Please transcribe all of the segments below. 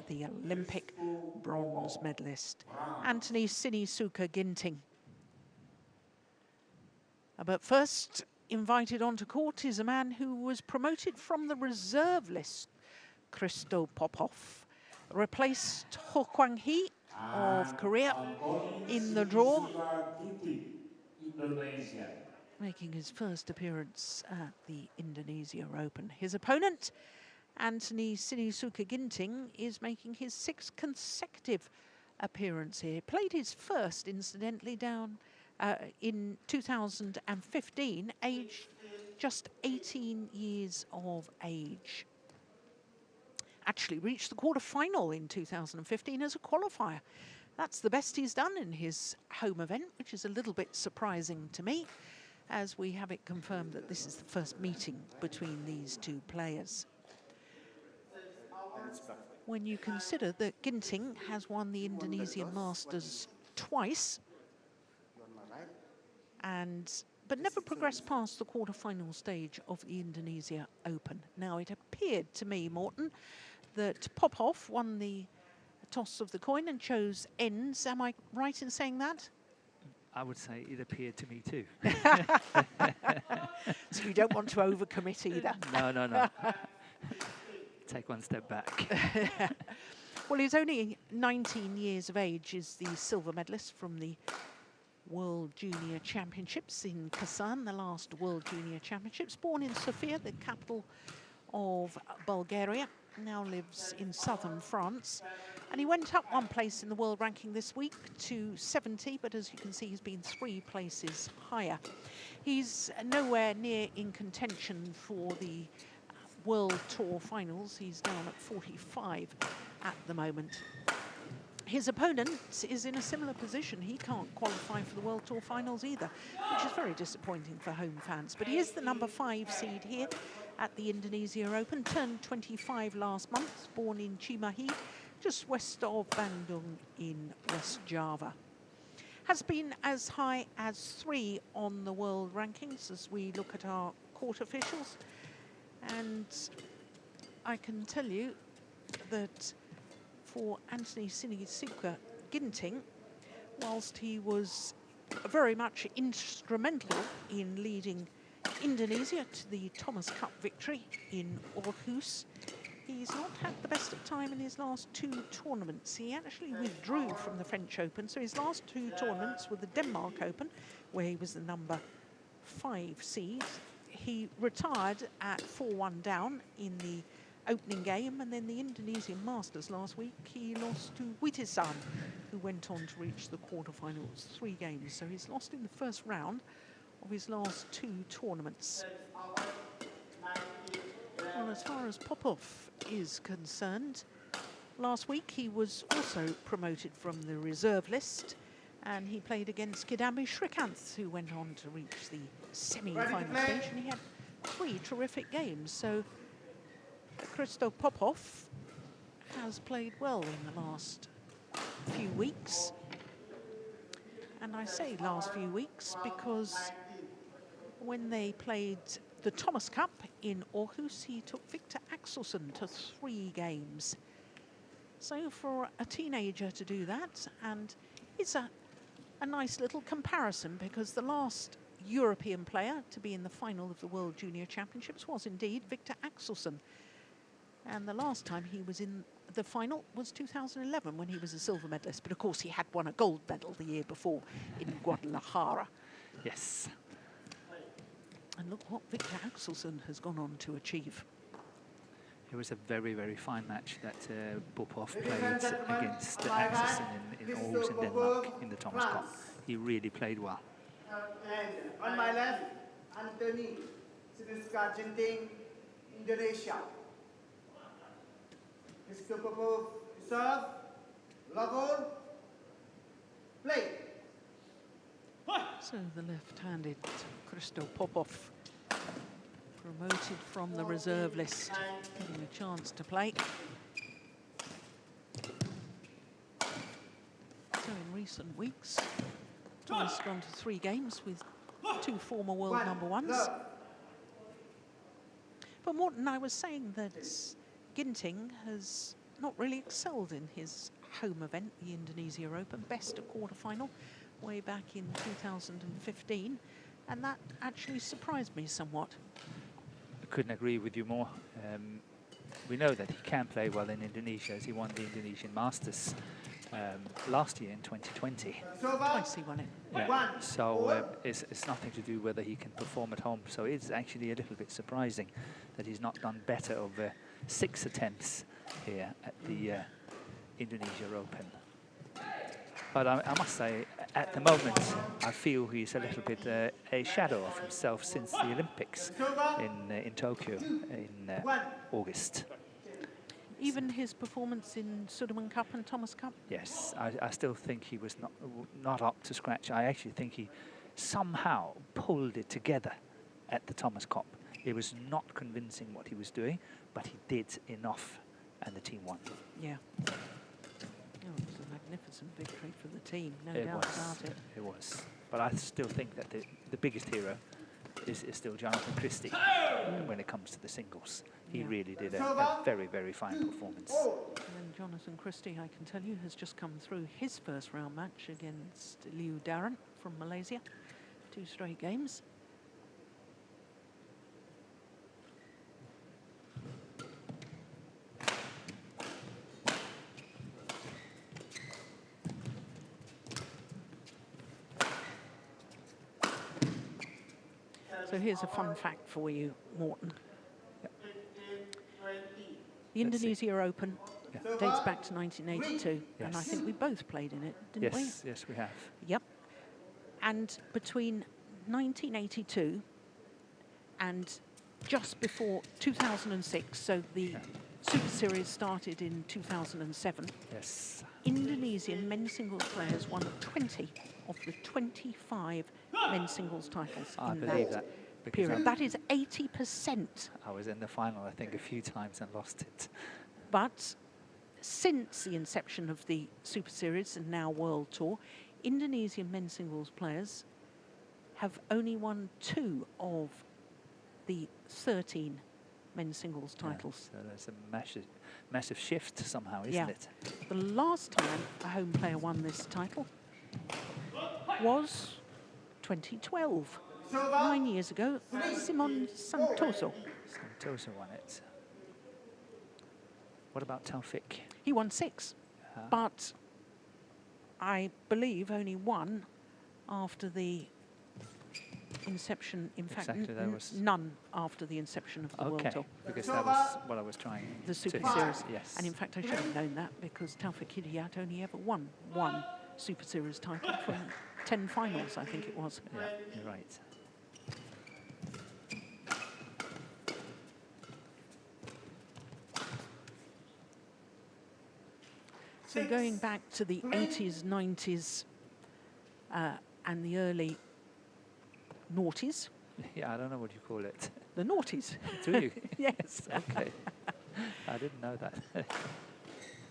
the Olympic bronze medalist, Anthony Sinisuka Ginting. But first, invited onto court is a man who was promoted from the reserve list, Christo Popov, replaced Ho Kwang-hee of Korea in the draw, Indonesia, making his first appearance at the Indonesia Open. His opponent, Anthony Sinisuka Ginting, is making his 6th consecutive appearance here. Played his first, incidentally, down in 2015, aged just 18 years of age. Actually reached the quarter-final in 2015 as a qualifier. That's the best he's done in his home event, which is a little bit surprising to me, as we have it confirmed that this is the first meeting between these two players. When you consider that Ginting has won the Indonesian Masters twice, but never progressed past the quarter-final stage of the Indonesia Open. Now, it appeared to me, Morten, that Popov won the toss of the coin and chose ends. Am I right in saying that? I would say it appeared to me too. So you don't want to overcommit either. No. Take one step back. Well, he's only 19 years of age, is the silver medalist from the World Junior Championships in Kazan, the last World Junior Championships. Born in Sofia, the capital of Bulgaria, now lives in southern France. And he went up one place in the world ranking this week to 70, but as you can see, he's been 3 places higher. He's nowhere near in contention for the World Tour finals. He's down at 45 at the moment. His opponent is in a similar position. He can't qualify for the World Tour finals either, which is very disappointing for home fans. But he is the number 5 seed here at the Indonesia Open, turned 25 last month, born in Cimahi, just west of Bandung in West Java. Has been as high as 3 on the world rankings as we look at our court officials. And I can tell you that for Anthony Sinisuka Ginting, whilst he was very much instrumental in leading Indonesia to the Thomas Cup victory in Aarhus, he's not had the best of time in his last 2 tournaments. He actually withdrew from the French Open, so his last 2 tournaments were the Denmark Open, where he was the number 5 seed. He retired at 4-1 down in the opening game, and then the Indonesian Masters last week, he lost to Witisan, who went on to reach the quarterfinals, 3 games. So he's lost in the first round of his last 2 tournaments. Well, as far as Popov is concerned, last week he was also promoted from the reserve list, and he played against Kidambi Srikanth, who went on to reach the semi-final stage, and he had 3 terrific games. So Christo Popov has played well in the last few weeks. And I say last few weeks because when they played the Thomas Cup in Aarhus, he took Victor Axelsen to 3 games. So for a teenager to do that, and it's a nice little comparison, because the last European player to be in the final of the World Junior Championships was indeed Victor Axelsen. And the last time he was in the final was 2011, when he was a silver medalist. But of course, he had won a gold medal the year before in Guadalajara. Yes. And look what Victor Axelsen has gone on to achieve. It was a very, very fine match that Popov played against Axelsen in Aarhus in Denmark in the Thomas Cup. He really played well. And on my left, Anthony Sinisuka Ginting, Indonesia. Christo Popov, serve, love, play. So the left-handed Christo Popov, promoted from the reserve list, getting a chance to play. So in recent weeks, Thomas gone to 3 games with 2 former world number 1s. But Morten, I was saying that Ginting has not really excelled in his home event, the Indonesia Open. Best at quarterfinal way back in 2015, and that actually surprised me somewhat. I couldn't agree with you more. We know that he can play well in Indonesia, as he won the Indonesian Masters last year in 2020. Twice he won it. Yeah. So it's nothing to do whether he can perform at home. So it's actually a little bit surprising that he's not done better over 6 attempts here at the Indonesia Open. But I must say, at the moment, I feel he's a little bit a shadow of himself since the Olympics in Tokyo in August. Even his performance in Sudirman Cup and Thomas Cup? Yes, I still think he was not up to scratch. I actually think he somehow pulled it together at the Thomas Cup. It was not convincing what he was doing, but he did enough, and the team won. Yeah. Oh, it was a magnificent victory for the team, no doubt about it. It was. But I still think that the biggest hero is still Jonathan Christie when it comes to the singles. He really did a very, very fine performance. And Jonathan Christie, I can tell you, has just come through his first round match against Liu Darren from Malaysia. 2 straight games. So here's a fun fact for you, Morten. The Indonesia Open dates back to 1982, and I think we both played in it, didn't we? Yes, we have. Yep. And between 1982 and just before 2006, so the Super Series started in 2007. Yes. Indonesian men's singles players won 20 of the 25 men's singles titles in that period. That is 80%. I was in the final, I think, a few times and lost it. But since the inception of the Super Series and now World Tour, Indonesian men's singles players have only won 2 of the 13 men's singles titles. So there's a massive shift somehow, isn't it? The last time a home player won this title was 2012. 9 years ago, Simon Santoso. Santoso won it. What about Taufik? He won 6, but I believe only 1 after the inception. In fact, none after the inception of the World Tour. Because that was what I was trying the Super Series. Yes. And in fact, I should have known that because Taufik Hidayat only ever won 1 Super Series title from 10 finals, I think it was. Yeah, you're right. So going back to the 80s, 90s, and the early noughties. Yeah, I don't know what you call it. The noughties. Do you? Yes. Okay. I didn't know that.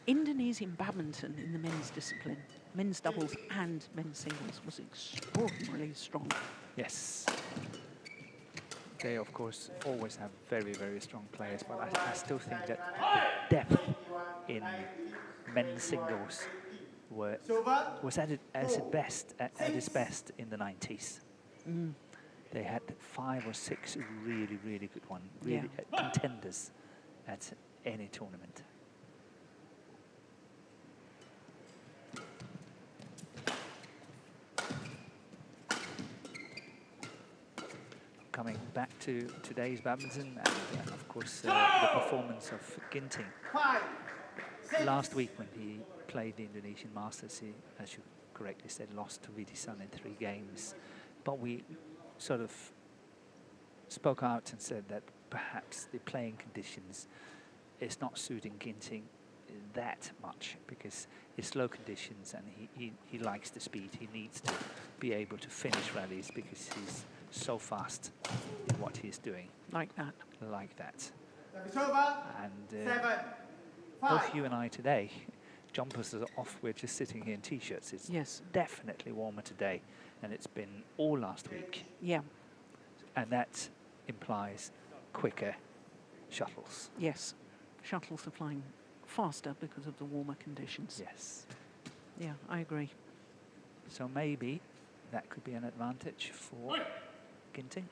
Indonesian badminton in the men's discipline, men's doubles and men's singles, was extraordinarily strong. Yes. They, of course, always have very, very strong players, but I still think that the depth in men's singles was at its best in the 90s. They had 5 or 6 really, really good ones, really contenders at any tournament. Coming back to today's badminton, and of course the performance of Ginting. Last week when he played the Indonesian Masters, he, as you correctly said, lost to Widisan in 3 games. But we sort of spoke out and said that perhaps the playing conditions is not suiting Ginting that much because it's slow conditions and he likes the speed. He needs to be able to finish rallies because he's so fast in what he's doing. Like that. Like that. And both you and I today, jumpers are off, we're just sitting here in T-shirts. It's definitely warmer today and it's been all last week. Yeah. And that implies quicker shuttles. Yes. Shuttles are flying faster because of the warmer conditions. Yes. Yeah, I agree. So maybe that could be an advantage for Ginting.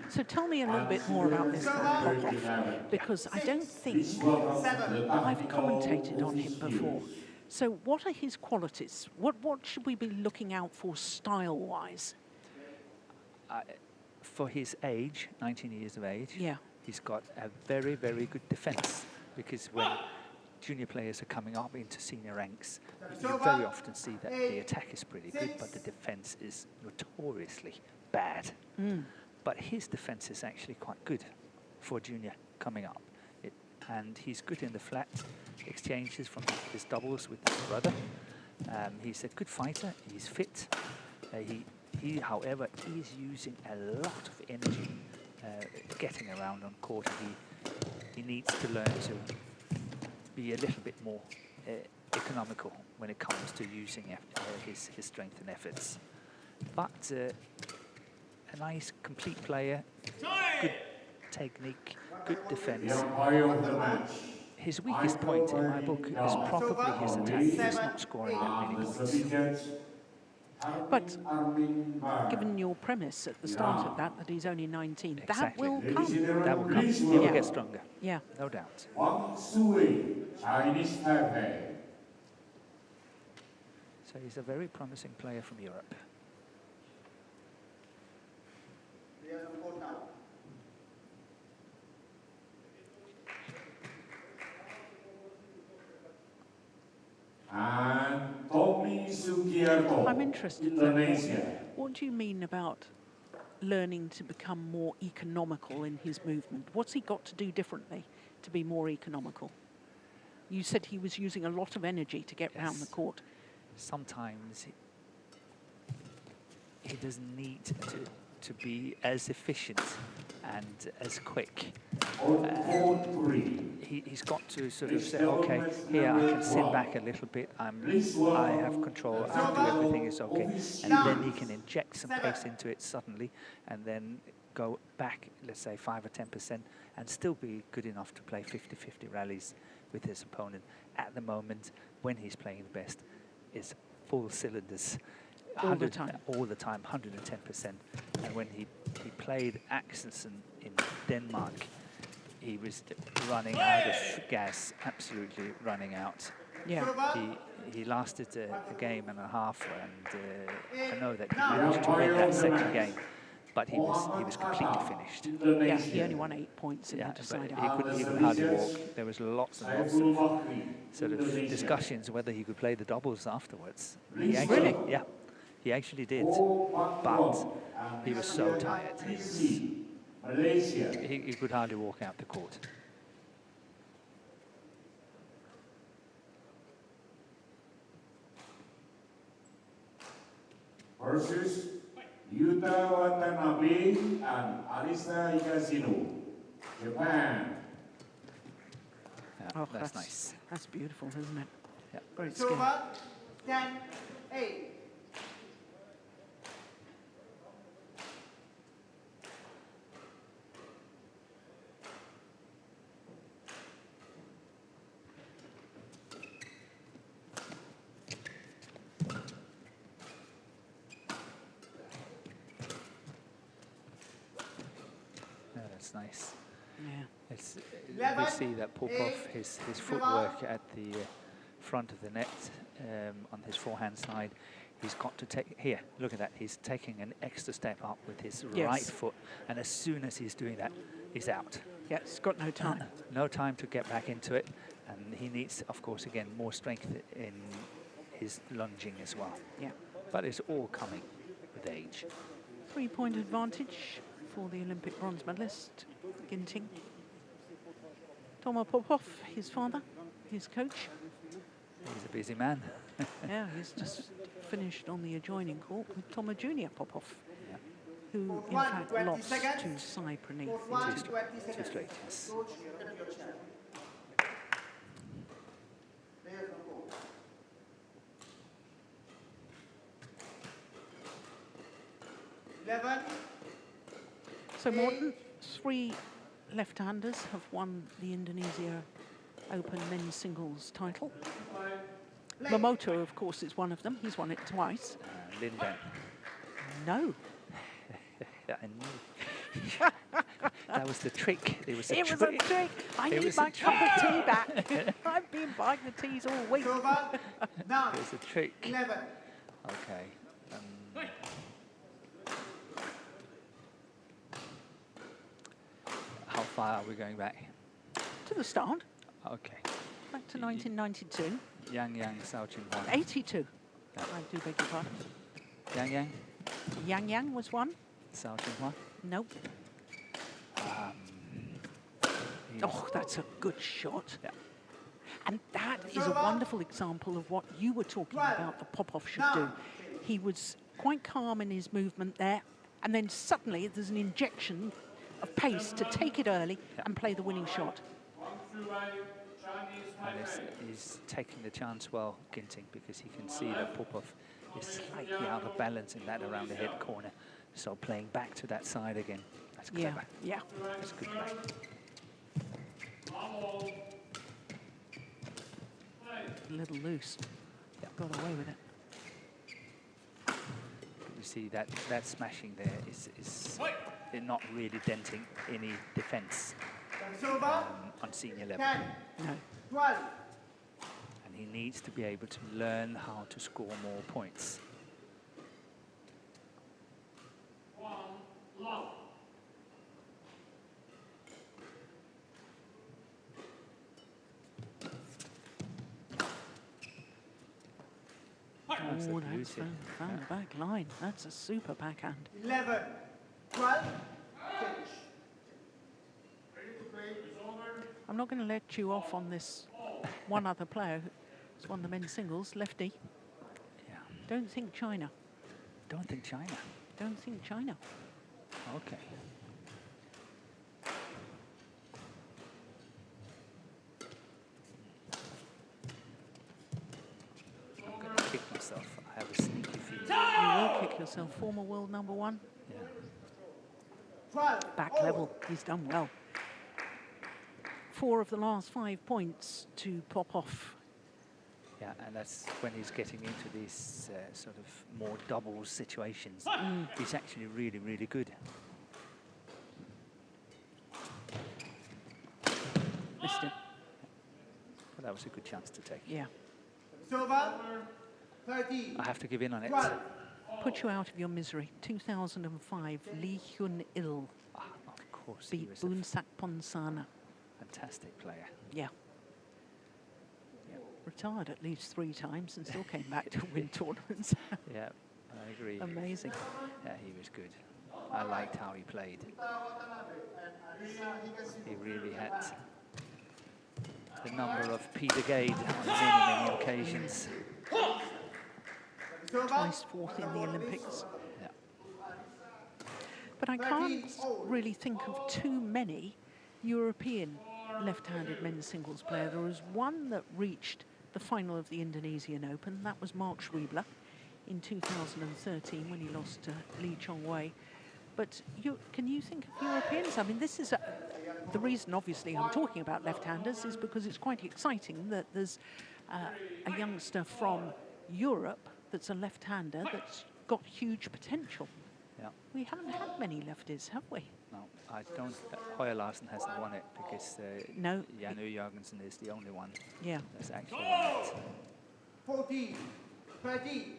So tell me a little bit more about this guy, Popov, because I don't think I've commentated on him before. So what are his qualities? What should we be looking out for style-wise? For his age, 19 years of age, Yeah. he's got a very, very good defense, because when junior players are coming up into senior ranks, you very often see that the attack is pretty good, but the defense is notoriously bad. But his defense is actually quite good for junior coming up. And he's good in the flat exchanges from his doubles with his brother. He's a good fighter, he's fit. He, however, is using a lot of energy getting around on court. He needs to learn to be a little bit more economical when it comes to using his strength and efforts. But a nice, complete player, good technique, good defense. His weakest point in my book is probably his attack. He's not scoring that many points. But given your premise at the start of that he's only 19, that will come. That will come. He will get stronger. Yeah. No doubt. So he's a very promising player from Europe. I'm interested in what do you mean about learning to become more economical in his movement? What's he got to do differently to be more economical? You said he was using a lot of energy to get round the court. Sometimes he doesn't need to be as efficient and as quick. He's got to sort of say, okay, here I can sit back a little bit, I have control, I can do everything is okay. And then he can inject some pace into it suddenly and then go back, let's say 5 or 10%, and still be good enough to play 50-50 rallies with his opponent. At the moment, when he's playing the best, is full cylinders. All the time. All the time, 110%. And when he played Axelsen in Denmark, he was running out of gas, absolutely running out. Yeah. He lasted a game and a half, and I know that he managed to win that second game, but he was completely finished. Yeah, he only won 8 points in the decider. He could hardly walk. There was lots and lots of sort of discussions whether he could play the doubles afterwards. He actually, yeah, he actually did, but he was so tired. He could hardly walk out the court. Versus Yuta Watanabe and Arisa Higashino, Japan. Yeah, Oh, that's nice. That's beautiful, isn't it? Yeah. Great skill. Silver, 10-8. Yeah, that's nice. Yeah. It's, we see that Popov, his footwork at the front of the net on his forehand side, he's got to take, here, look at that, he's taking an extra step up with his right foot, and as soon as he's doing that, he's out. Yeah, he's got no time. No time to get back into it, and he needs, of course, again, more strength in his lunging as well. Yeah. But it's all coming with age. 3-point advantage for the Olympic bronze medalist, Ginting. Tomo Popov, his father, his coach. He's a busy man. Yeah, he's just finished on the adjoining court with Tomo Junior Popov, who in fact lost to Sai Praneeth. Two straight, yes. 11, So Morton, 3 left-handers have won the Indonesia Open men's singles title. Momoto, of course, is one of them. He's won it twice. Lindan. No. I knew. That was the trick. It was a It was a trick. I need my cup of tea back. I've been buying the teas all week. Silver. Now. It was a trick. 11. Okay. How far are we going back? To the start, Okay. back to 1992. Yang Sao Chin Hwan. 82. Yeah. I do beg your pardon. Yang Yang was one. Sao Chin Hwan. Nope. He- Oh, that's a good shot. Yeah. And that is a wonderful example of what you were talking about that Popov should do. He was quite calm in his movement there, and then suddenly there's an injection of pace to take it early and play the winning shot. And he's taking the chance well, Ginting, because he can see that Popov is slightly out of balance in that around the head corner. So playing back to that side again. That's clever. Yeah. That's good play. A little loose. Got away with it. You see that smashing there is not really denting any defense Silver. on senior level. 10. No. 12. And he needs to be able to learn how to score more points. That's Oh, the that's beauty. found the back line. That's a super backhand. 11. 12. Finish. I'm not going to let you off on this one other player who's won the men's singles, lefty. Yeah. Don't think China. Don't think China. Don't think China. Okay. I'm going to kick myself. I have a sneaky feeling. You will kick yourself. Former world number 1. Yeah. 12. Back Oh. level. He's done well. 4 of the last 5 points to Popov. Yeah, and that's when he's getting into these sort of more doubles situations. He's actually really, really good. Missed it. But that was a good chance to take. Yeah. Silver. 13. I have to give in on it. 12. Put you out of your misery. 2005, Lee Hyun-il Ah, of course, he beat was a Boonsak Ponsana. fantastic player. Yeah. Retired at least 3 times and still came back to win tournaments. Yeah, I agree. Amazing. Yeah, he was good. I liked how he played. He really had the number of Peter Gade on many, many occasions. Twice 4th in the Olympics. Yeah. But I can't really think of too many European left-handed men's singles player. There was one that reached the final of the Indonesian Open. That was Mark Schriebler in 2013 when he lost to Lee Chong-wei. But can you think of Europeans? I mean, this is the reason, obviously, I'm talking about left-handers is because it's quite exciting that there's a youngster from Europe that's a left-hander that's got huge potential. Yeah. We haven't had many lefties, have we? No, I don't. Hoyer Larsen hasn't won it because No. Janu Jorgensen is the only one Yeah. that's actually won it. 14. 13.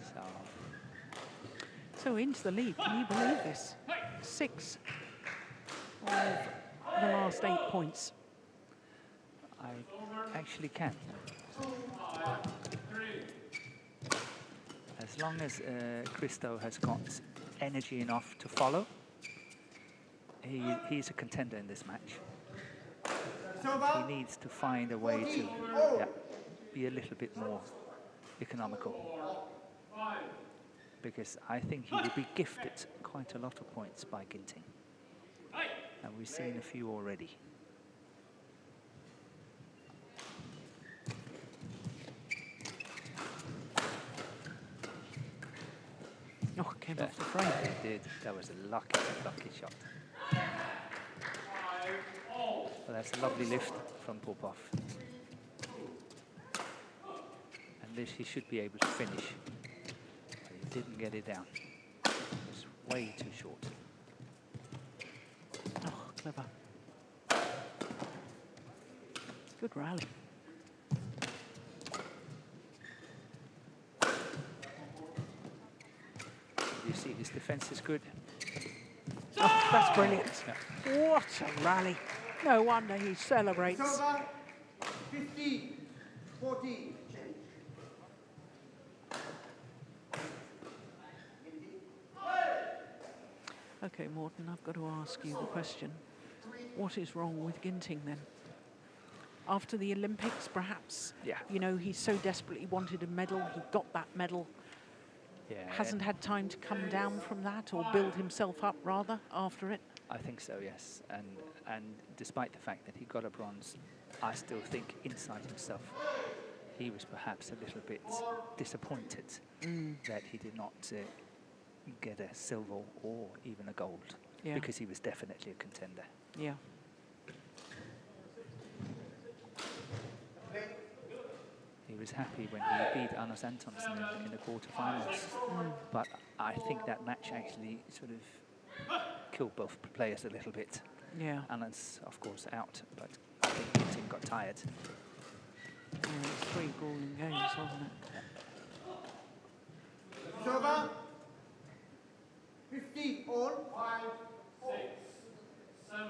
So, So into the lead, can you believe this? 6 of the last 8 points. I actually can. As long as Christo has got energy enough to follow, he's a contender in this match. Silver. He needs to find a way to be a little bit more economical. Because I think he will be gifted quite a lot of points by Ginting. And we've seen a few already. Oh, came off the frame. did. That was a lucky shot. Well, that's a lovely lift from Popov. And this he should be able to finish. But he didn't get it down. It was way too short. Oh, clever. Good rally. You see his defense is good. Oh, that's brilliant. Yeah. What a rally. No wonder he celebrates. Silver, 15, 14. Change. Okay, Morten, I've got to ask you the question. What is wrong with Ginting then? After the Olympics, perhaps, Yeah. you know, he so desperately wanted a medal. He got that medal. Yeah. Hasn't had time to come down from that, or build himself up, rather, after it. I think so, yes. And despite the fact that he got a bronze, I still think inside himself he was perhaps a little bit disappointed that he did not get a silver or even a gold, Yeah. because he was definitely a contender. Yeah. He was happy when he beat Anders Antonsen in the quarterfinals, but I think that match actually sort of killed both players a little bit. Yeah. Anders, of course, out, but I think Ginting got tired. Yeah, it was 3 grueling games, wasn't it? Silver, 15, all. 5, 6, 7.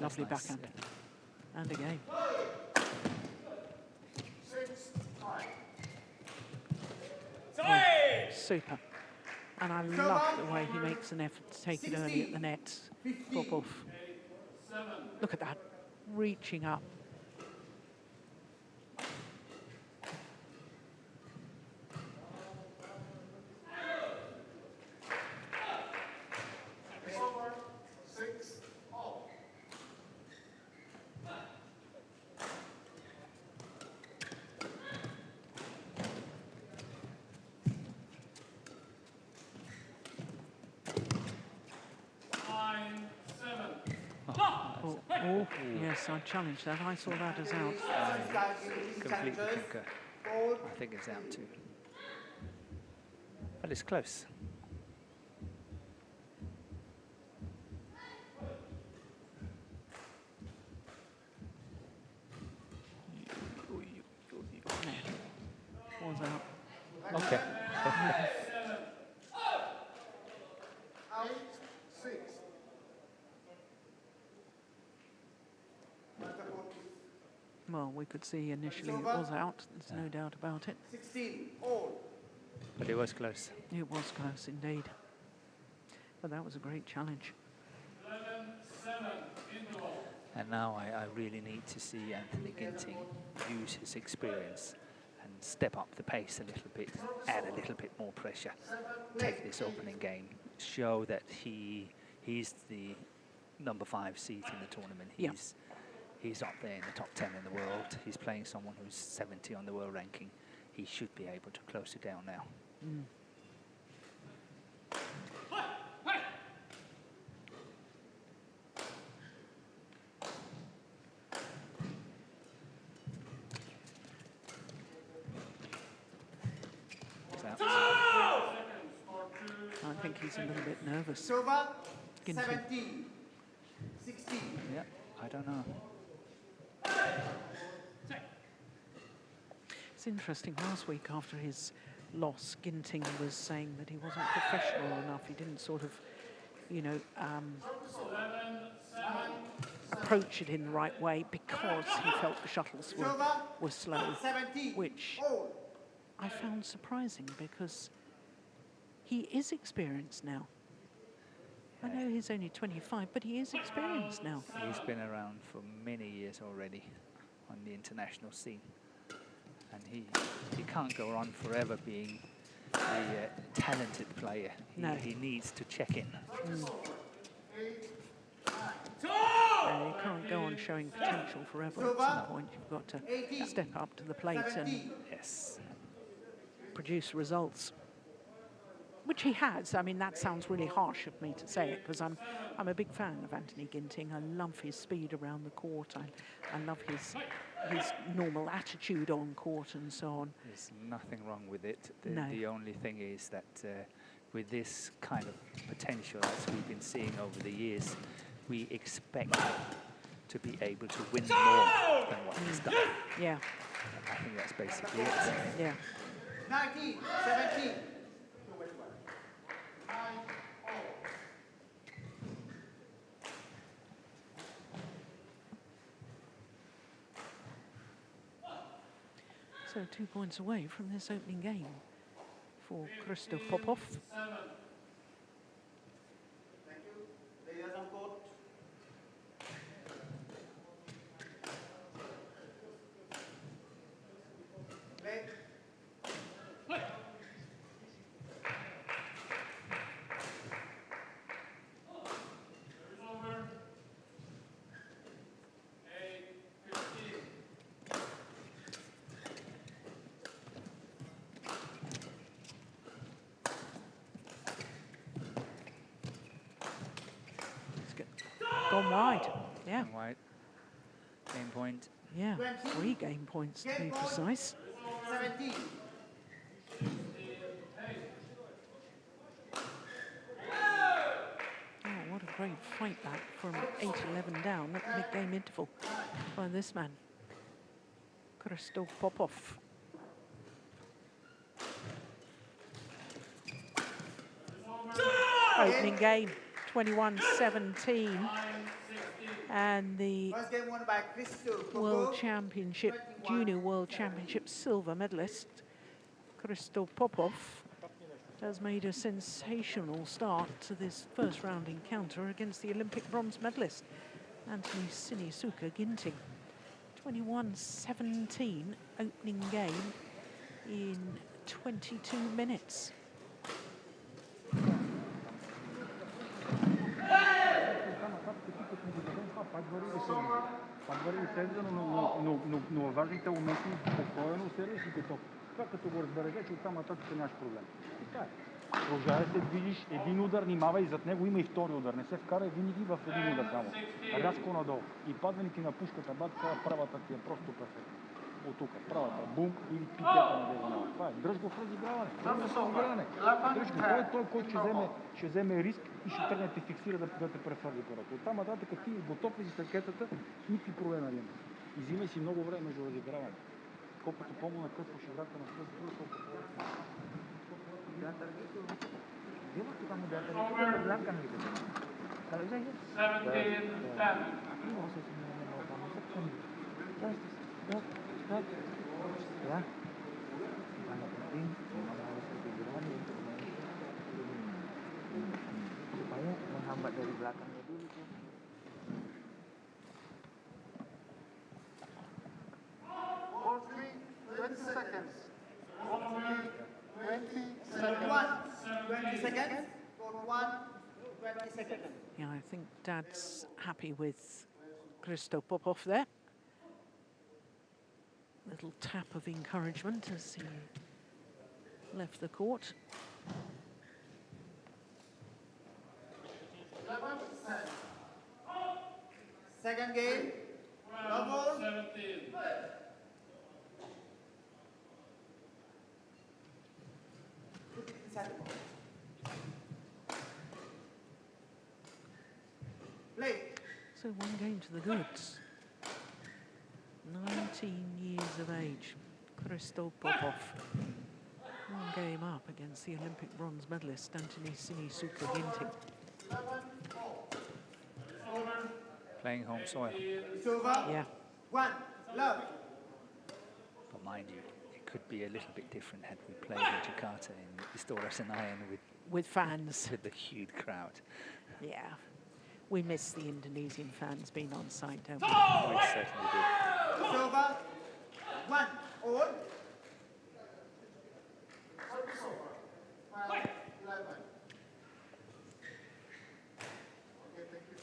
Lovely nice, backhand. yeah. And again. 6, 5. Super. And I love the way he makes an effort to take it early at the net. Popov. Look at that. Reaching up. Oh, yes, I challenged that. I saw that as out. Completely concur. I think it's out too. But it's close. Was out. Okay. 8, 6. Well, we could see initially it was out. There's no doubt about it. 16, all. But it was close. It was close indeed. But that was a great challenge. 11, 7, interval. And now I really need to see Anthony Ginting use his experience and step up the pace a little bit, add a little bit more pressure, take this opening game, show that he's the number 5 seed in the tournament. Yeah. He's up there in the top 10 in the world. He's playing someone who's 70 on the world ranking. He should be able to close it down now. He's out. I think he's a little bit nervous. Silver, Ginting. 17, 16. Yeah, I don't know. It's interesting, last week after his loss, Ginting was saying that he wasn't professional enough. He didn't sort of, you know, approach it in the right way because he felt the shuttles were slow, 17, which all. I found surprising because he is experienced now. I know he's only 25, but he is experienced now. He's been around for many years already on the international scene. And he can't go on forever being a talented player. No. He needs to check in. You can't go on showing potential forever. At some point, you've got to step up to the plate and Yes. produce results, which he has. I mean, that sounds really harsh of me to say it, because I'm a big fan of Anthony Ginting. I love his speed around the court. I love his normal attitude on court and so on. There's nothing wrong with it. No. The only thing is that with this kind of potential as we've been seeing over the years, we expect him to be able to win more than what he's done. Yeah, I think that's basically it. yeah. 19, 17. So 2 points away from this opening game for Christo Popov. Thank you. Players on court. Play. It's gone wide. Yeah, And white, game point. yeah. 3 game points to be precise. 17. Oh, what a great fight back from 8-11 down at the mid-game interval by this man, Christo Popov. Opening game, 21-17, and the First game won by Christo World Popov. Championship, Junior World Championship silver medalist, Christo Popov, has made a sensational start to this first round encounter against the Olympic bronze medalist, Anthony Sinisuka Ginting. 21-17 opening game in 22 minutes. Пак върви естествено, но във важните моменти спокойно, сервис и готов. Това като го разбереш, че оттам нататък нямаш проблем. И това е. Продължавай се движиш, един удар, внимавай, зад него има и втори удар. Не се вкарай винаги в един удар само. Рязко надолу. И падване ти на пушката, батка, правата ти е просто перфектна. От тук, правата, бум, или пикета на диагонала. Това е. Дръж го в разиграване. Дръж го в разиграване. Дръж го. Той, който ще вземе риск и ще тръгне те фиксира да те префърли хората. Оттам нататък ти готов ли си с ракетата, никакви проблеми няма. И взимай си много време между разиграване. Колкото по-накъсваш играта на този друг, толкова по-добре. Dia waktu kamu datang itu ke belakang gitu. Kalau saya ini maksud sebenarnya mau kamu sepen. Stop. Ya. Yang penting memang harus lebih berani untuk supaya menghambat dari belakangnya dulu tuh. Ball 3, 20 seconds. Ball 3, 20 seconds. 20 seconds. Ball 1, 20 seconds. Yeah, I think Dad's happy with Christo Popov there. Little tap of encouragement as he left the court. 11, second game. Double. 17. Play. So 1 game to the goods. 19 years of age, Christo Popov. 1 game up against the Olympic bronze medalist, Anthony Sinisuka Ginting. Playing home soil. It's over. Yeah. 1, love. But mind you, could be a little bit different had we played in Jakarta in Istora Senayan with fans. with the huge crowd. Yeah. We miss the Indonesian fans being on site, don't we? We certainly do. Silver. 1 all. Five, 11. Okay, thank you.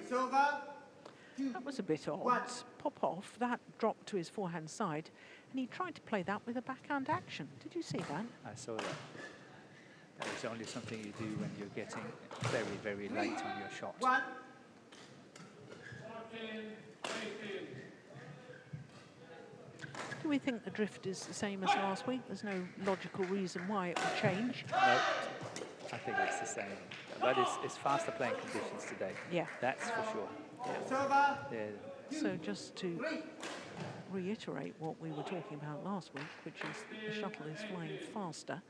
Silver. That was a bit odd. Popov, that dropped to his forehand side, and he tried to play that with a backhand action. Did you see that? I saw that. That is only something you do when you're getting very, very late on your shot. 1. Do we think the drift is the same as last week? There's no logical reason why it would change. No, I think it's the same. But it's faster playing conditions today. Yeah. That's for sure. Silver. Yeah. So just to reiterate what we were talking about last week, which is that the shuttle is flying faster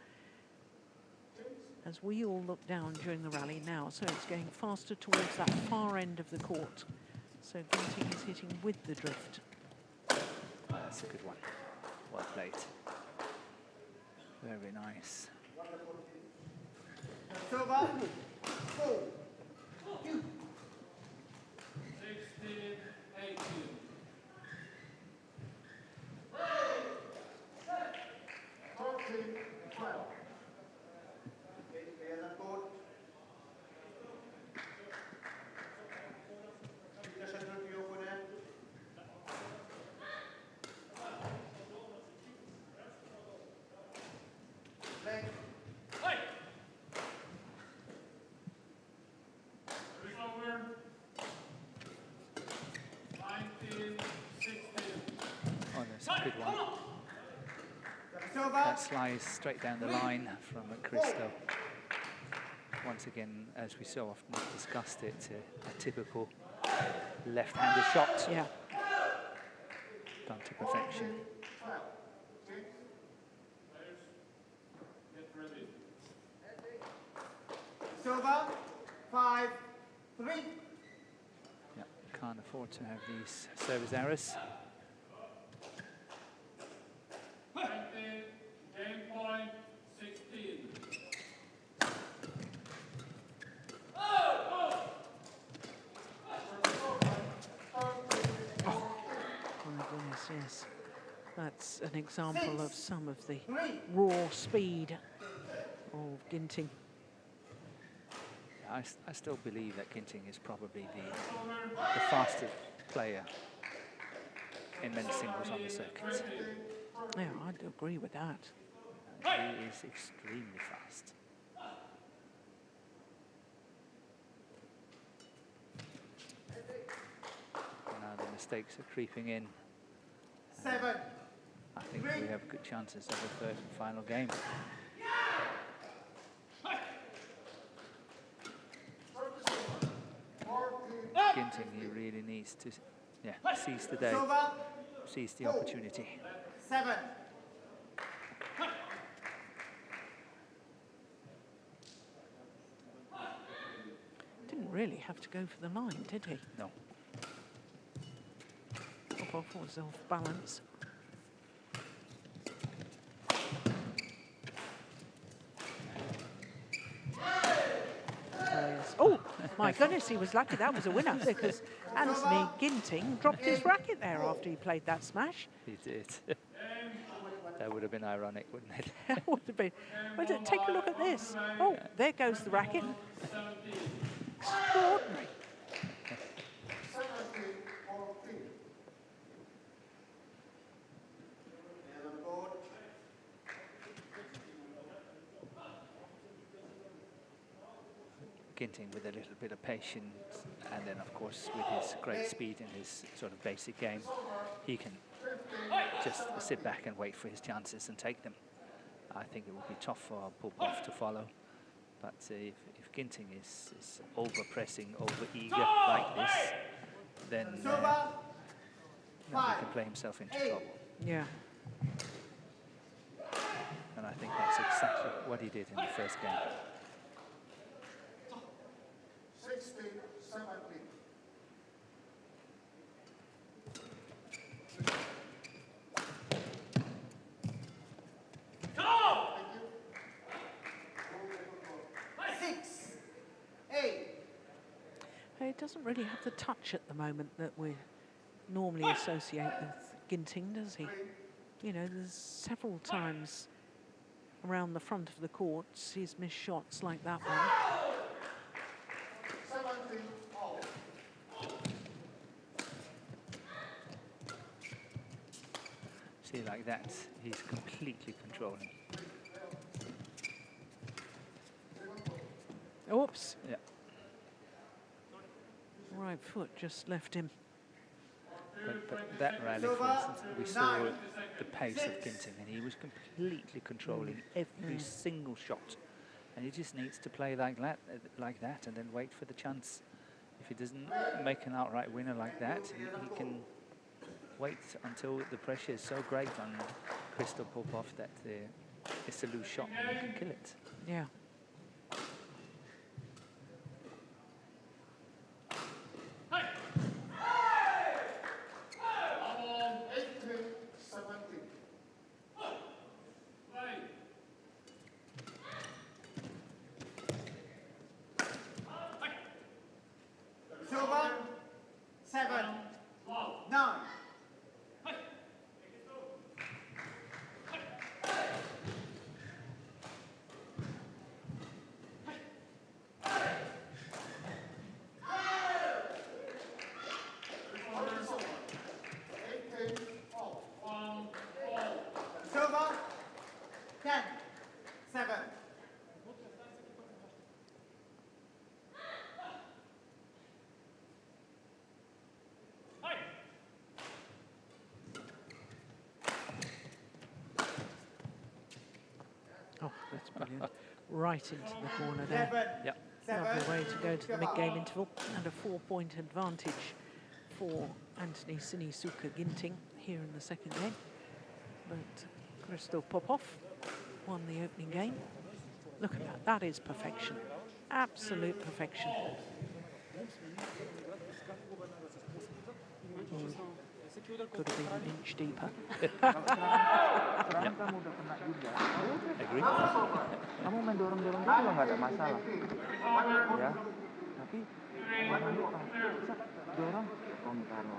as we all look down during the rally now. So it's going faster towards that far end of the court. So Ginting is hitting with the drift. That's a good one. Well played. Very nice. Silver. 4. 2. 16, 18. 14, 12. Okay, clear the court. Just settle to your opponent. Leg. Service over. 19, 16. Oh, that's a good one. Silver. That slice straight down the line from Christo. Once again, as we so often discussed it, a typical left-handed shot. Yeah. Done to perfection. Get ready. Silver. 5, 3. Yeah, can't afford to have these service errors. 20, game point, 16. Oh my goodness, yes. That's an example of some of the raw speed of Ginting. I still believe that Ginting is probably the fastest player in men's singles on the circuit. Yeah, I'd agree with that. He is extremely fast. Now the mistakes are creeping in. 7. I think we have good chances of a third and final game. Ginting, he really needs to seize the day, Silver. seize the opportunity. 7. Didn't really have to go for the line, did he? No. Popov was off balance. Oh, my goodness, he was lucky that was a winner because Anthony Ginting dropped his racket there after he played that smash. He did. That would have been ironic, wouldn't it? That would have been. But take a look at this. Oh, there goes the racket. Extraordinary. 17, 14. Clear the court. Ginting with a little bit of patience, and then of course with his great speed and his sort of basic game, he can just sit back and wait for his chances and take them. I think it would be tough for Popov to follow, but if Ginting is over-pressing, over-eager like this, then he can play himself into trouble. Yeah. And I think that's exactly what he did in the first game. 16, He doesn't really have the touch at the moment that we normally associate with Ginting, does he? You know, there's several times around the front of the courts he's missed shots like that one. See, like that, he's completely controlling. Oops. Yeah. Right foot just left him. But that rally, for instance, we saw the pace of Ginting, and he was completely controlling every single shot. And he just needs to play like that, and then wait for the chance. If he doesn't make an outright winner like that, he can wait until the pressure is so great on Christo Popov that it's a loose shot and he can kill it. Yeah. Oh, that's brilliant. Right into the corner there. Yep. Lovely way to go to the mid-game interval, and a 4-point advantage for Anthony Sinisuka Ginting here in the second game. But Christo Popov won the opening game. Look at that, that is perfection. Absolute perfection. Could have been an inch deeper. Sekarang kamu udah kena juga. Agree. Kamu main dorong-dorong gitu nggak ada masalah. Ya. Tapi jangan lupa dorong Komitano.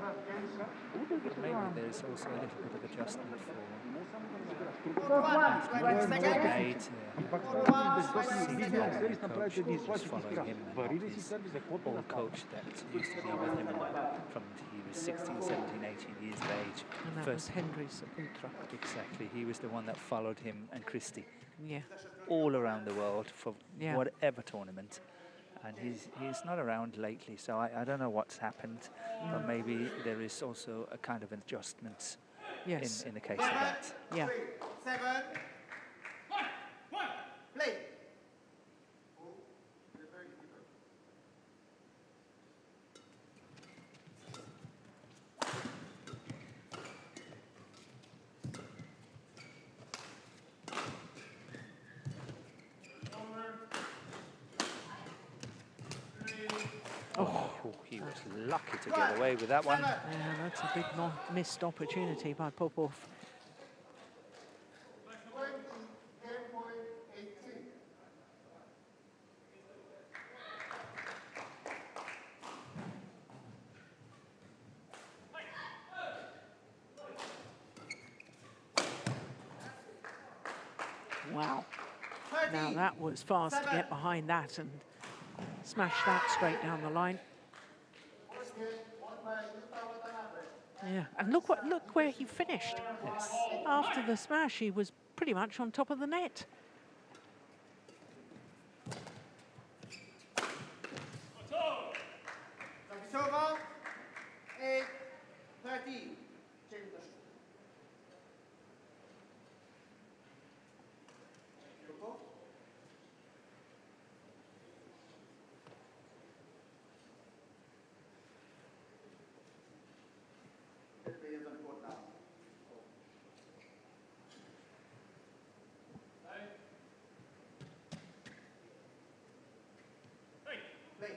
Udah gitu Maybe doang. there's also a little bit of adjustment for following him. Old coach that used to be with him from he was 16, 17, 18 years of age. And that was Henry Saputra. Exactly, he was the one that followed him and Christie Yeah. all around the world for Yeah. whatever tournament. And he's not around lately, so I don't know what's happened, but maybe there is also a kind of adjustment Yes. in the case of that. Yeah. 7, play. Oh, he was lucky to get away with that one. Yeah, that's a big missed opportunity by Popov. 20, 10.18. Wow. Now that was fast to get behind that and smash that straight down the line. Yeah, and look where he finished. Yes. After the smash, he was pretty much on top of the net. Zawisova, 8:30. Change the shoot. Popov. The players on court now. Play.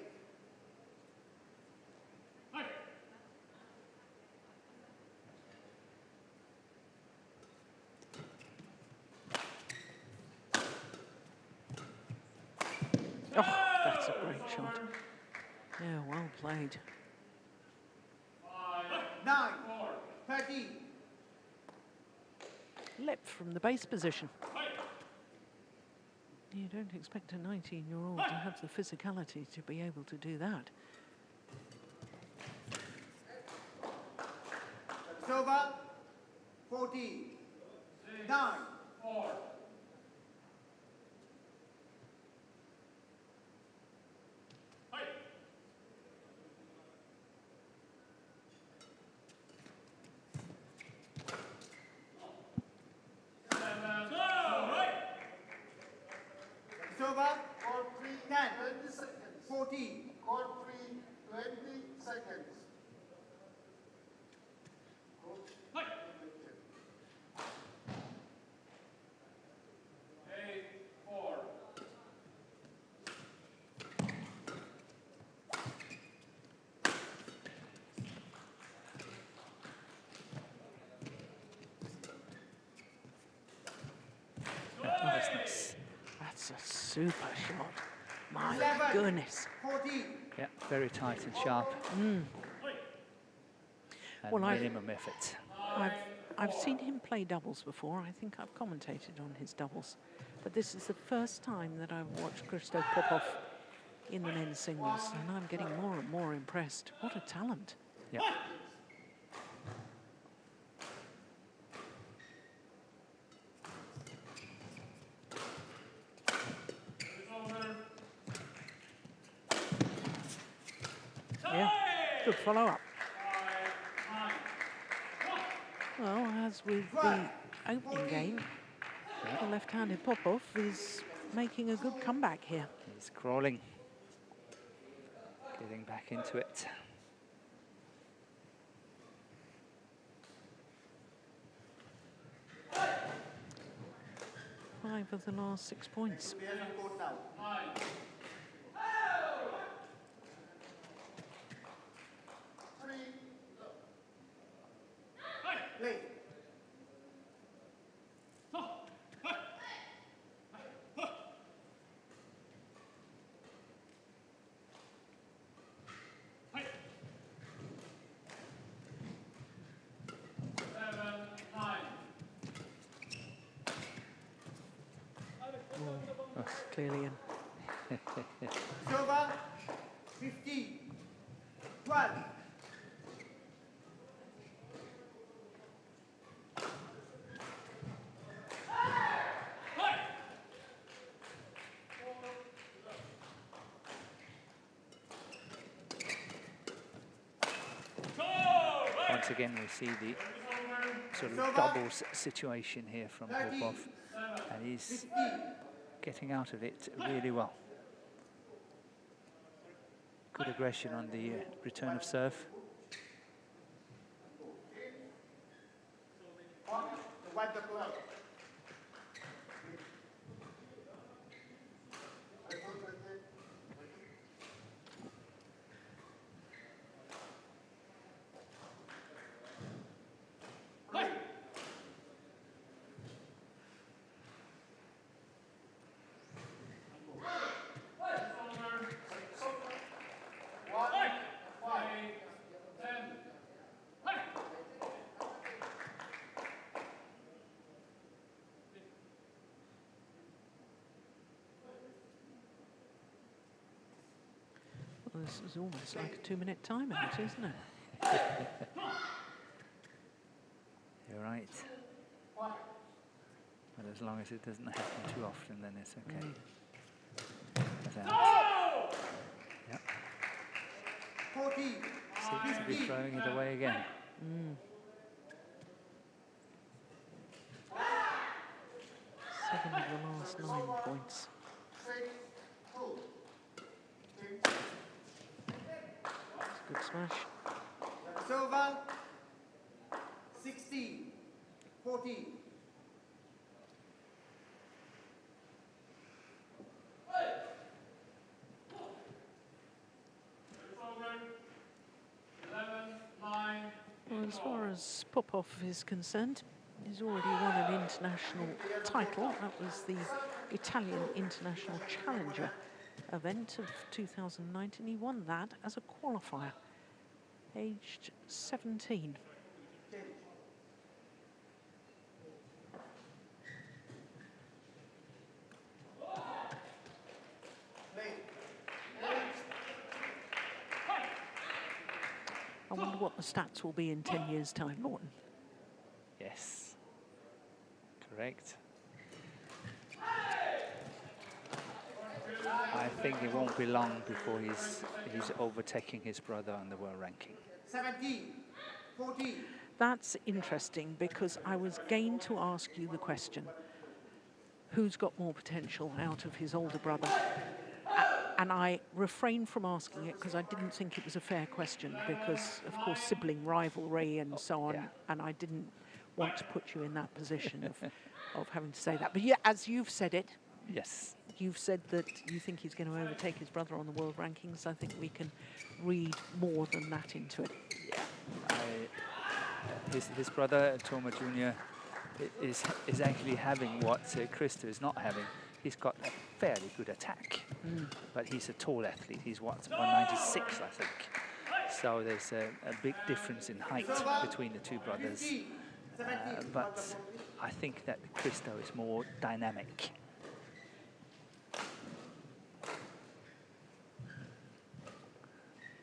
shot. Yeah, well played. 9, 30. Leapt from the base position. You don't expect a 19-year-old to have the physicality to be able to do that. Silver, 14, 9. 4. Silver, 10, 20 seconds. 14. Court 3, 20 seconds. Oh, that's nice. That's a super shot. My 11, goodness. 14. Yeah, very tight and sharp. And Well, minimum effort. I've seen him play doubles before. I think I've commentated on his doubles. But this is the first time that I've watched Christo Popov in the men's singles, and I'm getting more and more impressed. What a talent. Yeah. Yeah, good follow-up. Well, as with the opening game, the left-handed Popov is making a good comeback here. He's crawling. Getting back into it. Five of the last 6 points. Play. That's clearly in. Silver, 15, 12. Once again, we see the sort of doubles situation here from Popov, and he's getting out of it really well. Good aggression on the return of serve. Wipe the glove. Well, this is almost like a 2-minute timeout, isn't it? You're right. But as long as it doesn't happen too often, then it's okay. But out. Yep. 14, Seems to be throwing it away again. Seven of the last 9 points. 6, 2. That's a good smash. Silver, 16, 14. Well, as far as Popov is concerned, he's already won an international title. That was the Italian International Challenger event of 2019. He won that as a qualifier, aged 17. I wonder what the stats will be in 10 years' time, Morton. Yes, correct. I think it won't be long before he's overtaking his brother on the world ranking. 40. That's interesting, because I was going to ask you the question, who's got more potential out of his older brother? And I refrained from asking it because I didn't think it was a fair question, because, of course, sibling rivalry and so on, Yeah. and I didn't want to put you in that position of having to say that. But yeah, as you've said it, Yes. you've said that you think he's going to overtake his brother on the world rankings. I think we can read more than that into it. His brother, Toma Jr., is actually having what Christo is not having. He's got a fairly good attack, but he's a tall athlete. He's, what, 196, I think. So there's a big difference in height between the two brothers. But I think that Christo is more dynamic.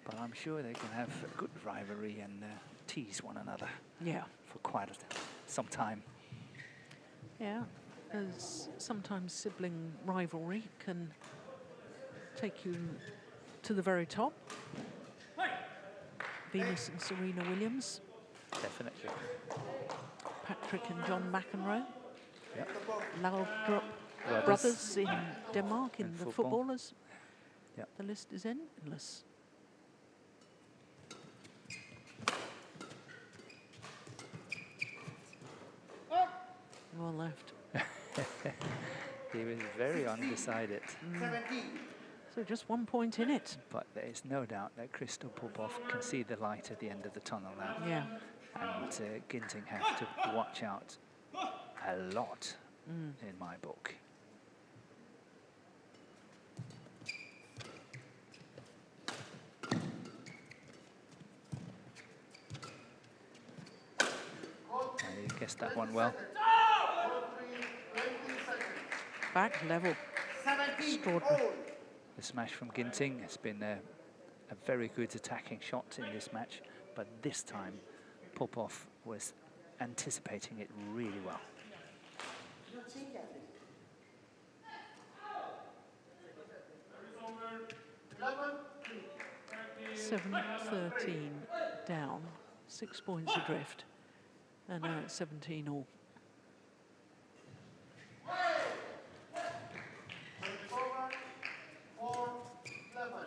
But I'm sure they can have a good rivalry and tease one another. Yeah. For quite some time. Yeah, as sometimes sibling rivalry can take you to the very top. Venus and Serena Williams. Definitely. Patrick and John McEnroe. Yep. Laudrup brothers in Denmark in the footballers. Yep. The list is endless. Well left. He was very undecided. 70. So just 1 point in it. But there is no doubt that Christo Popov can see the light at the end of the tunnel now. Yeah. And Ginting has to watch out a lot in my book. And he guessed that one well. Back level. 70. Extraordinary. The smash from Ginting has been a very good attacking shot in this match, but this time Popov was anticipating it really well. 7-13 down, 6 points adrift, and now it's 17 all.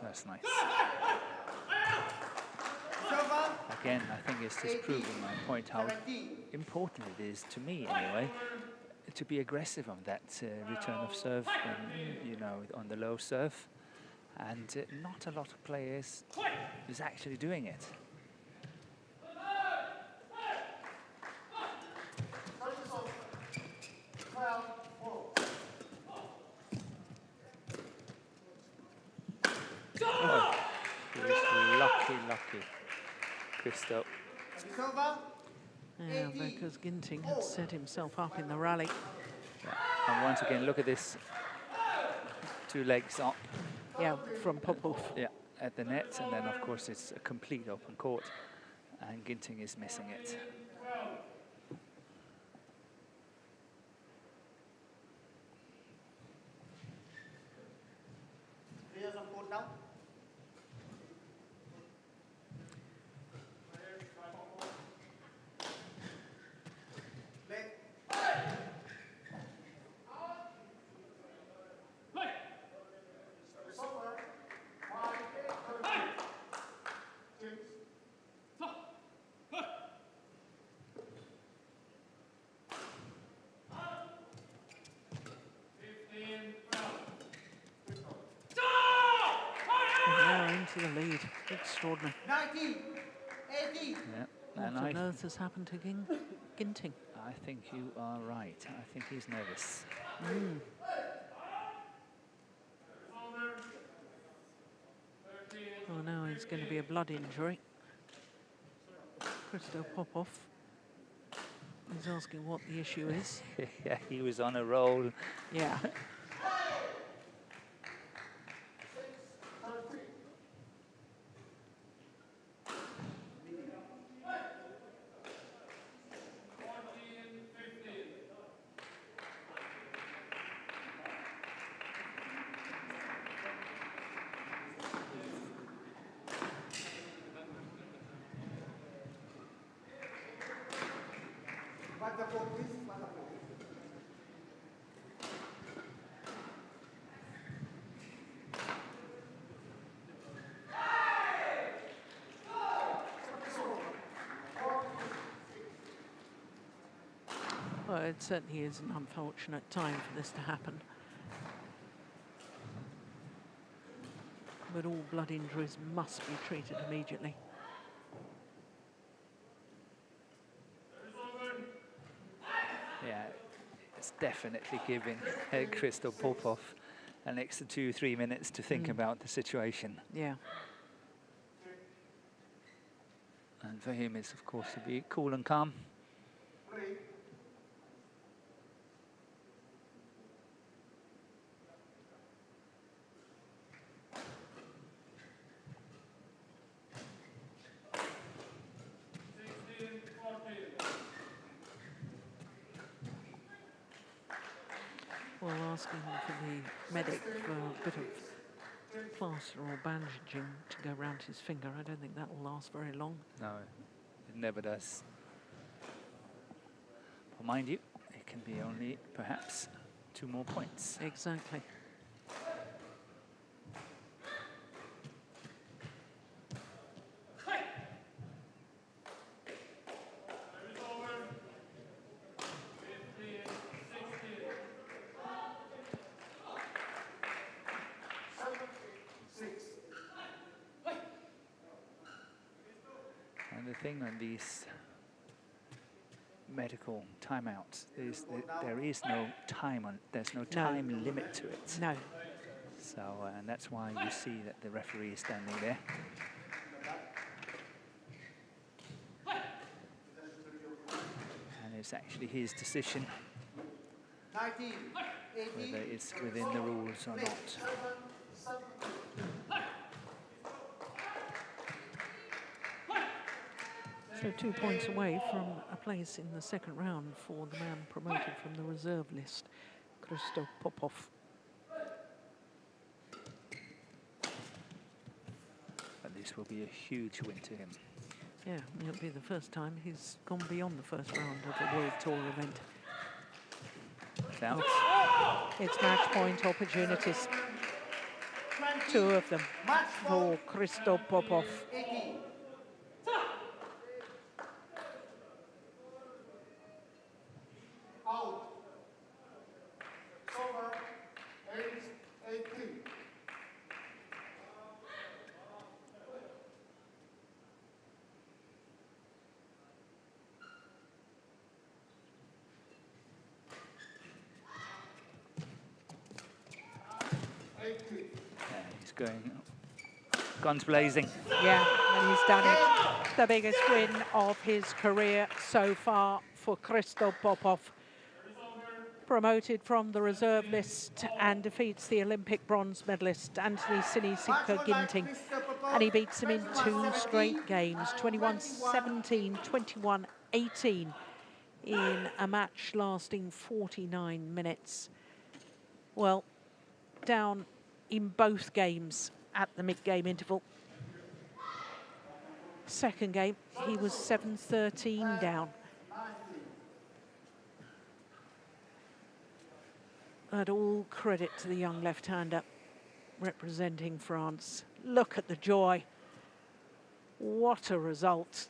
That's nice. Again, I think it's just proving my point how important it is, to me anyway, to be aggressive on that return of serve, when, you know, on the low serve. And not a lot of players is actually doing it. Oh, he was lucky, Christo. Yeah, because Ginting had set himself up in the rally. Yeah. And once again, look at this. 2 legs up. Yeah, from Popov. Yeah, at the net, and then of course it's a complete open court, and Ginting is missing it. To the lead. Extraordinary. 90. 80. Yeah, What and on earth has happened to Ginting? I think you are right. I think he's nervous. there's going to be a blood injury. Christo Popov is asking what the issue is. Yeah, he was on a roll. Yeah. Well, it certainly is an unfortunate time for this to happen. But all blood injuries must be treated immediately. Yeah, it's definitely giving Christo Popov an extra 2-3 minutes to think about the situation. Yeah. And for him, it's of course to be cool and calm. Well, asking for the medic for a bit of plaster or bandaging to go around his finger. I don't think that will last very long. No, it never does. But mind you, it can be only perhaps 2 more points. Exactly. And the thing on these medical timeouts is that there is no time on. There's no time limit to it. No. So, and that's why you see that the referee is standing there. And it's actually his decision whether it's within the rules or not. So 2 points away from a place in the second round for the man promoted from the reserve list, Christo Popov. But this will be a huge win to him. Yeah, it'll be the first time he's gone beyond the first round of a World Tour event. Out. It's match point opportunities. 2 of them for Christo Popov. He's going guns blazing. Yeah, and he's done it. The biggest win of his career so far for Christo Popov. Promoted from the reserve list and defeats the Olympic bronze medalist Anthony Sinisuka Ginting. And he beats him in 2 straight games, 21-17, 21-18, in a match lasting 49 minutes. Well, down in both games at the mid-game interval. Second game, he was 7-13 down. But all credit to the young left-hander representing France. Look at the joy. What a result.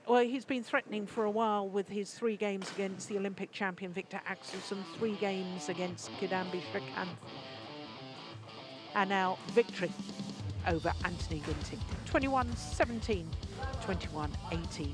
Well, he's been threatening for a while with his 3 games against the Olympic champion Victor Axelsen, 3 games against Kidambi Srikanth. And now victory over Anthony Ginting. 21-17, 21-18.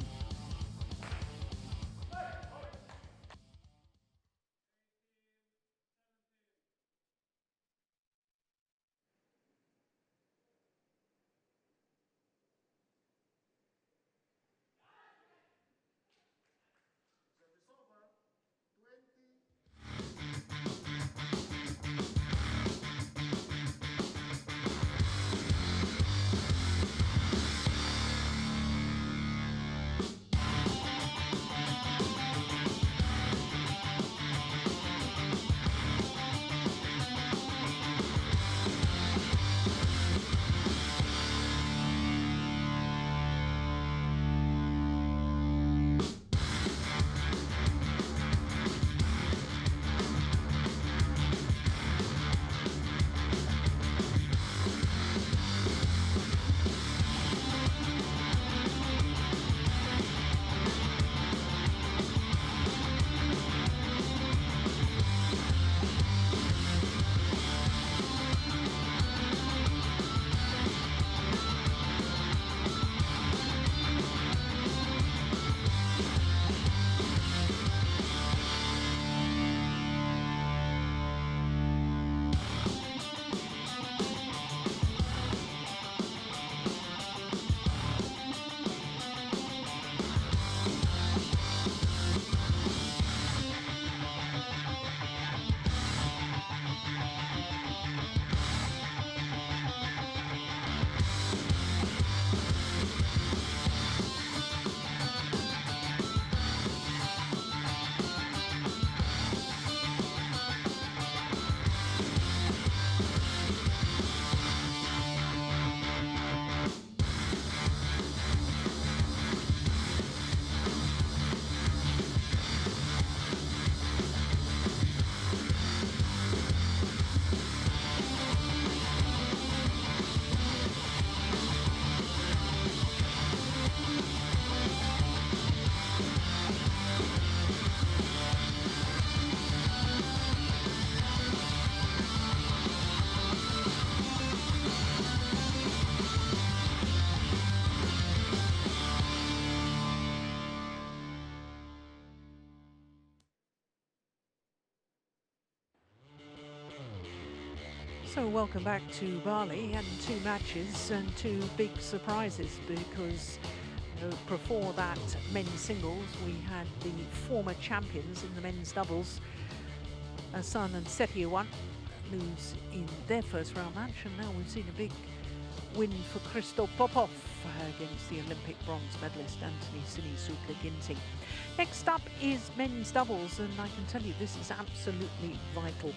So welcome back to Bali, and 2 matches and 2 big surprises, because before that men's singles we had the former champions in the men's doubles, Hassan and Setiawan, lose in their first round match, and now we've seen a big win for Christo Popov against the Olympic bronze medalist Anthony Sinisuka Ginting. Next up is men's doubles, and I can tell you this is absolutely vital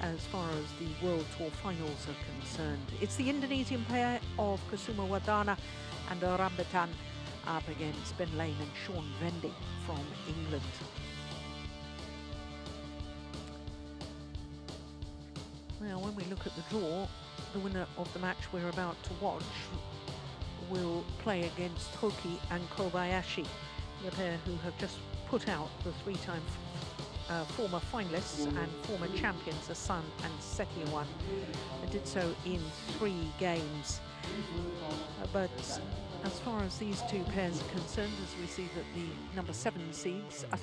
as far as the World Tour finals are concerned. It's the Indonesian pair of Kusuma Wardana and Rambutan up against Ben Lane and Sean Vendy from England. Now, when we look at the draw, the winner of the match we're about to watch will play against Hoki and Kobayashi, the pair who have just put out the 3-time former finalists and former champions Hassan and Setiawan. They did so in 3 games. But as far as these 2 pairs are concerned, as we see that the number 7 seeds are